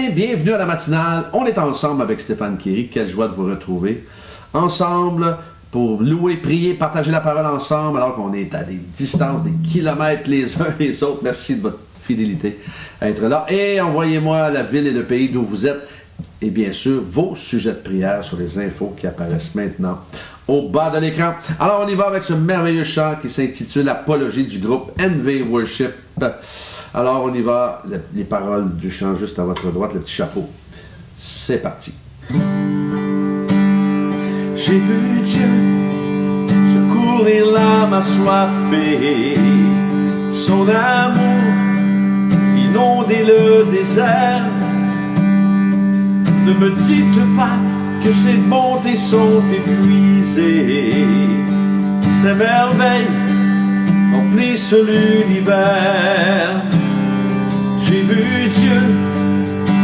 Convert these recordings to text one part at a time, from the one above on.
matin, bienvenue à la matinale. On est ensemble avec Stéphane Kéry. Quelle joie de vous retrouver. Ensemble pour louer, prier, partager la parole ensemble alors qu'on est à des distances, des kilomètres les uns les autres. Merci de votre fidélité à être là. Et envoyez-moi la ville et le pays d'où vous êtes. Et bien sûr, vos sujets de prière sur les infos qui apparaissent maintenant au bas de l'écran. Alors, on y va avec ce merveilleux chant qui s'intitule Apologie du groupe NV Worship. Alors, on y va. Les paroles du chant juste à votre droite, le petit chapeau. C'est parti. J'ai vu Dieu secourir l'âme assoiffée, son amour inonder le désert. Ne me dites pas que ses bontés sont épuisées, ses merveilles remplissent l'univers. J'ai vu Dieu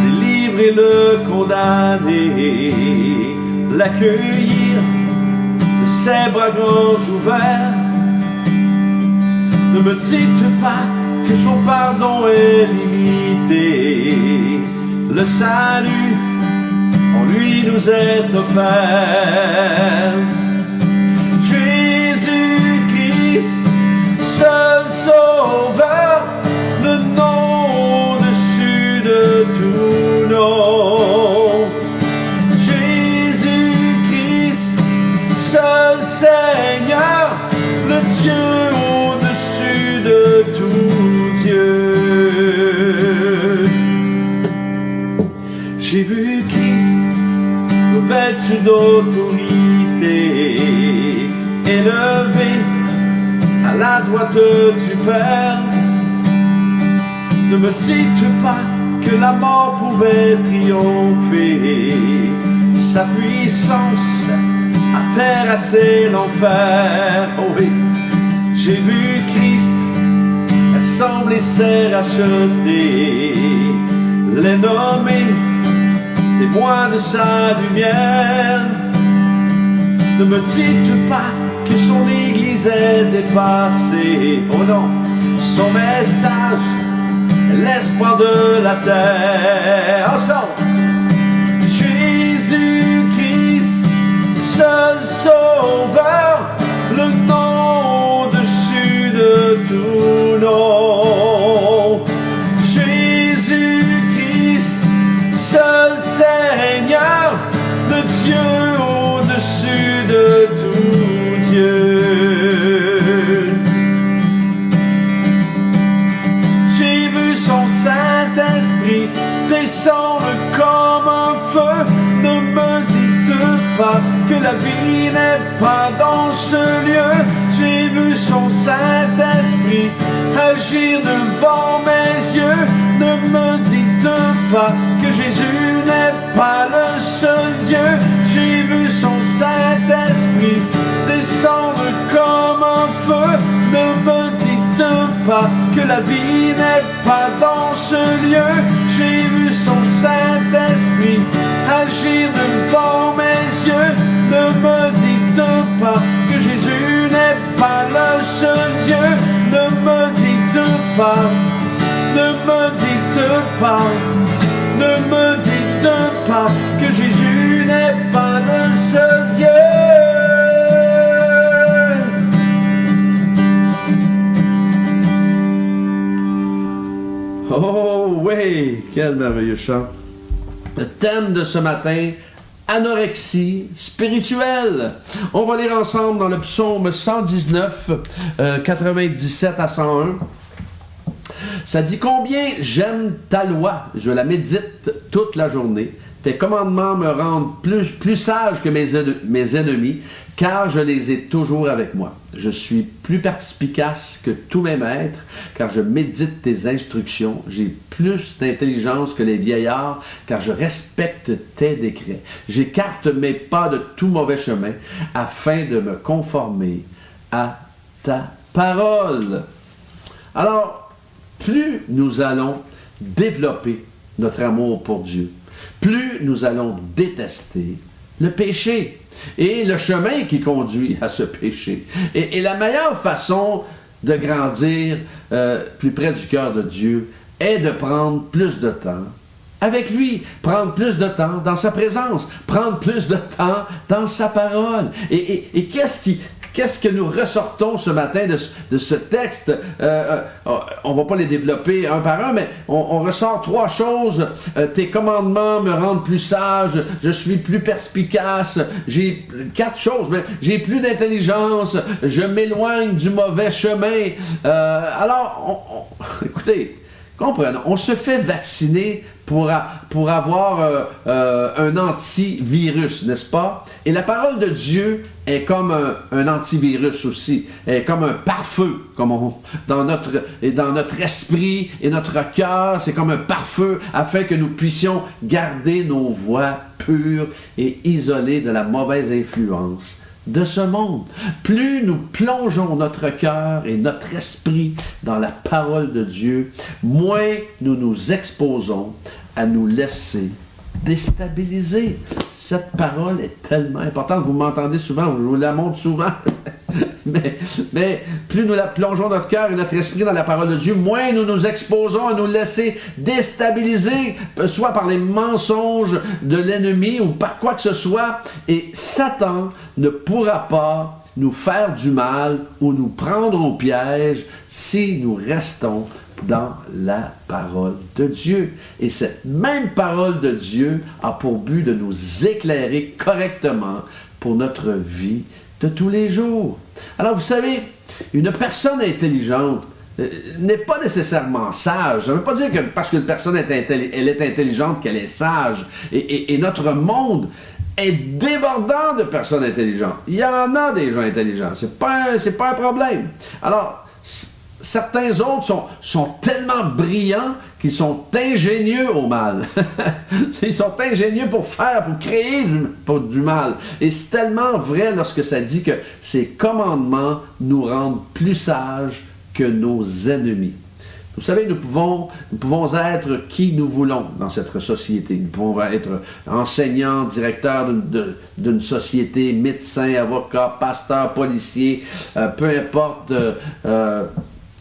délivrer le condamné, l'accueillir de ses bras grands ouverts. Ne me dites pas que son pardon est limité, le salut en lui nous est offert. Jésus-Christ, seul sauveur, le nom au-dessus de tout nom. Jésus-Christ, seul Seigneur, le Dieu au-dessus de tout Dieu. J'ai vu Christ vêtu d'autorité, élevé à la droite du Père. Ne me dites pas que la mort pouvait triompher, sa puissance a terrassé l'enfer. Oh oui, j'ai vu Christ rassembler ses rachetés, les nommer témoin de sa lumière. Ne me dites pas que son église est dépassée. Oh non, son message est l'espoir de la terre. Ensemble. Jésus-Christ, seul sauveur, le nom au-dessus de tout nom. Jésus-Christ, seul Seigneur, le Dieu au-dessus de tout Dieu. J'ai vu son Saint-Esprit descendre comme un feu. Ne me dites pas que la vie n'est pas dans ce lieu. J'ai vu son Saint-Esprit agir devant mes yeux. Ne me dites pas que Jésus n'est pas le seul Dieu. J'ai vu son Saint-Esprit descendre comme un feu. Ne me dites pas que la vie n'est pas dans ce lieu. J'ai vu son Saint-Esprit agir devant mes yeux. Ne me dites pas que Jésus n'est pas le seul Dieu. Ne me dites pas, ne me dites pas, ne me dites pas que Jésus n'est pas le seul Dieu. Oh oui, quel merveilleux chant. Le thème de ce matin, anorexie spirituelle. On va lire ensemble dans le psaume 119, 97 à 101. Ça dit « Combien j'aime ta loi, je la médite toute la journée. Tes commandements me rendent plus sage que mes ennemis, car je les ai toujours avec moi. Je suis plus perspicace que tous mes maîtres, car je médite tes instructions. J'ai plus d'intelligence que les vieillards, car je respecte tes décrets. J'écarte mes pas de tout mauvais chemin, afin de me conformer à ta parole. » Alors, plus nous allons développer notre amour pour Dieu, plus nous allons détester le péché et le chemin qui conduit à ce péché. Et la meilleure façon de grandir plus près du cœur de Dieu est de prendre plus de temps avec lui, prendre plus de temps dans sa présence, prendre plus de temps dans sa parole. Et qu'est-ce que nous ressortons ce matin de ce texte? On ne va pas les développer un par un, mais on ressort 3 choses. Tes commandements me rendent plus sage, je suis plus perspicace. J'ai 4 choses, mais j'ai plus d'intelligence, je m'éloigne du mauvais chemin. Alors, écoutez, comprenons, on se fait vacciner pour avoir un antivirus, n'est-ce pas? Et la parole de Dieu est comme un antivirus aussi, est comme un pare-feu, dans notre esprit et notre cœur, c'est comme un pare-feu afin que nous puissions garder nos voies pures et isolées de la mauvaise influence de ce monde. Plus nous plongeons notre cœur et notre esprit dans la parole de Dieu, moins nous nous exposons à nous laisser déstabiliser. Cette parole est tellement importante. Vous m'entendez souvent, je vous la montre souvent. mais plus nous la plongeons notre cœur et notre esprit dans la parole de Dieu, moins nous nous exposons à nous laisser déstabiliser, soit par les mensonges de l'ennemi ou par quoi que ce soit. Et Satan ne pourra pas nous faire du mal ou nous prendre au piège si nous restons dans la parole de Dieu. Et cette même parole de Dieu a pour but de nous éclairer correctement pour notre vie de tous les jours. Alors, vous savez, une personne intelligente n'est pas nécessairement sage. Ça ne veut pas dire que parce qu'une personne elle est intelligente qu'elle est sage. Et notre monde est débordant de personnes intelligentes. Il y en a des gens intelligents. C'est pas un problème. Alors, certains autres sont tellement brillants qu'ils sont ingénieux au mal. Ils sont ingénieux pour créer du mal. Et c'est tellement vrai lorsque ça dit que ces commandements nous rendent plus sages que nos ennemis. Vous savez, nous pouvons être qui nous voulons dans cette société. Nous pouvons être enseignants, directeurs d'une société, médecins, avocats, pasteurs, policiers, peu importe,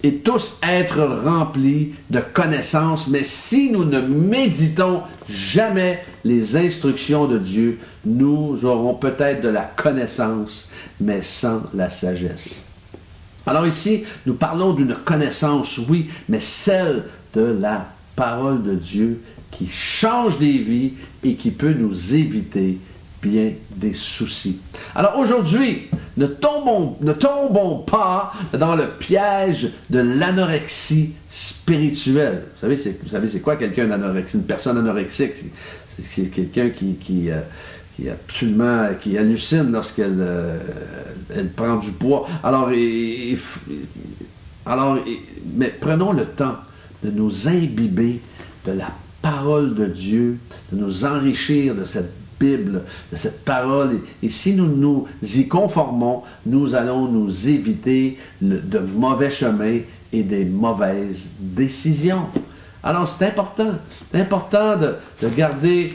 et tous être remplis de connaissances, mais si nous ne méditons jamais les instructions de Dieu, nous aurons peut-être de la connaissance, mais sans la sagesse. Alors ici, nous parlons d'une connaissance, oui, mais celle de la parole de Dieu qui change des vies et qui peut nous éviter bien des soucis. Alors aujourd'hui, ne tombons pas dans le piège de l'anorexie spirituelle. Vous savez c'est quoi quelqu'un d'anorexie? Une personne anorexique, c'est quelqu'un qui hallucine lorsqu'elle elle prend du poids. Mais prenons le temps de nous imbiber de la parole de Dieu, de nous enrichir de cette Bible, de cette parole. Et si nous nous y conformons, nous allons nous éviter de mauvais chemins et des mauvaises décisions. Alors, c'est important. C'est important de garder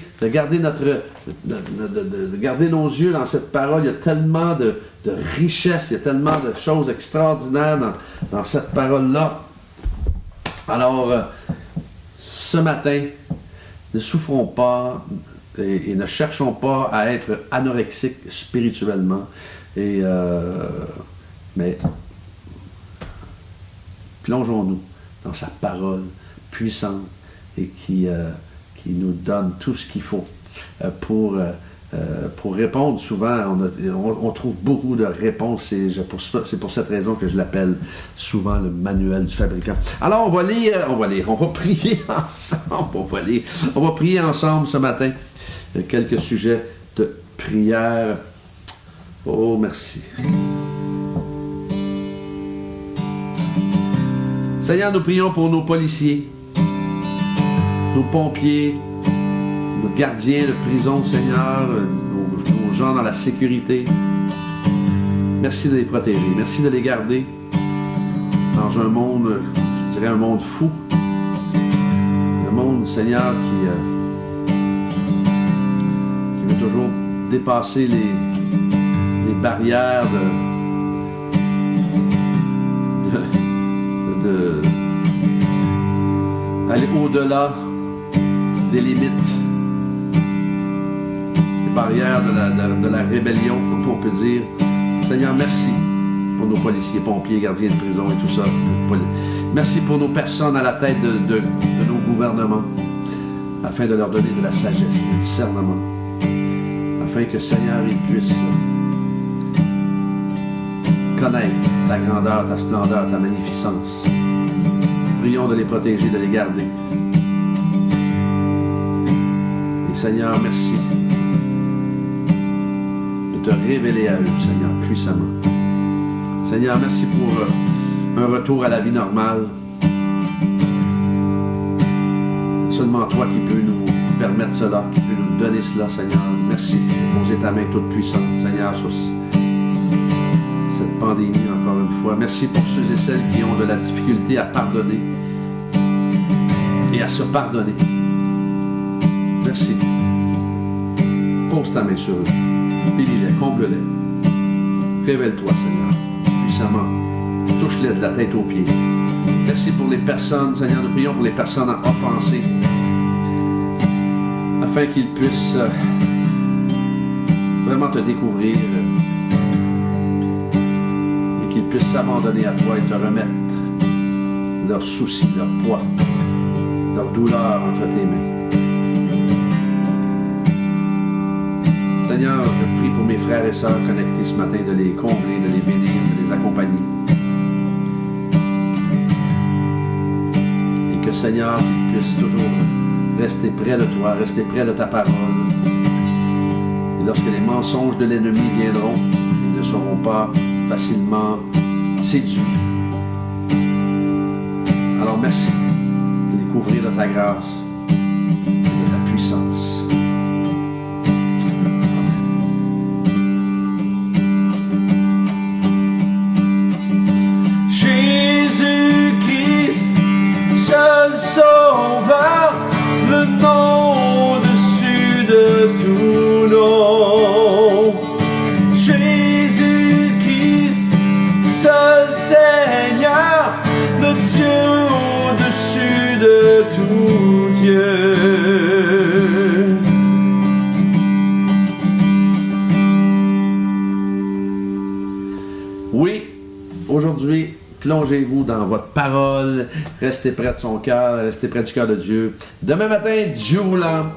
nos yeux dans cette parole. Il y a tellement de richesse, il y a tellement de choses extraordinaires dans cette parole-là. Alors, ce matin, ne souffrons pas et ne cherchons pas à être anorexiques spirituellement. Mais plongeons-nous dans sa parole puissante et qui nous donne tout ce qu'il faut pour répondre. Souvent, on trouve beaucoup de réponses et c'est pour cette raison que je l'appelle souvent le manuel du fabricant. Alors, on va prier ensemble. On va prier ensemble ce matin. Quelques sujets de prière. Oh, merci. Seigneur, nous prions pour nos policiers, nos pompiers, nos gardiens de prison, Seigneur, nos gens dans la sécurité. Merci de les protéger, merci de les garder dans un monde, je dirais un monde fou. Un monde, Seigneur, qui veut toujours dépasser les barrières de aller au-delà des limites, des barrières de la rébellion, comme on peut dire. Seigneur, merci pour nos policiers, pompiers, gardiens de prison et tout ça. Merci pour nos personnes à la tête de nos gouvernements, afin de leur donner de la sagesse, du discernement, afin que, Seigneur, ils puissent connaître ta grandeur, ta splendeur, ta magnificence. Prions de les protéger, de les garder. Et Seigneur, merci de te révéler à eux, Seigneur, puissamment. Seigneur, merci pour un retour à la vie normale. Seulement toi qui peux nous permettre cela, qui peux nous donner cela, Seigneur. Merci de poser ta main toute puissante, Seigneur, sur cette pandémie, encore une fois. Merci pour ceux et celles qui ont de la difficulté à pardonner et à se pardonner. Merci. Pose ta main sur eux. Bénis-les, comble-les. Révèle-toi, Seigneur, puissamment. Touche-les de la tête aux pieds. Merci pour les personnes, Seigneur, nous prions pour les personnes offensées, afin qu'ils puissent vraiment te découvrir et qu'ils puissent s'abandonner à toi et te remettre leurs soucis, leurs poids, leurs douleurs entre tes mains. Seigneur, je prie pour mes frères et sœurs connectés ce matin de les combler, de les bénir, de les accompagner. Et que, Seigneur, qu'ils puissent toujours rester près de toi, rester près de ta parole. Et lorsque les mensonges de l'ennemi viendront, ils ne seront pas facilement séduits. Alors merci de les couvrir de ta grâce et de ta puissance. Jésus-Christ, seul sauveur, le nom au-dessus de tout nom. Jésus-Christ, seul Seigneur, le Dieu au-dessus de tout Dieu. Oui, aujourd'hui, plongez-vous dans votre parole, restez près de son cœur, restez près du cœur de Dieu. Demain matin, Dieu voulant,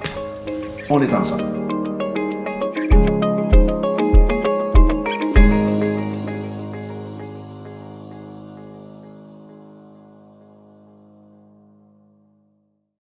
on est ensemble.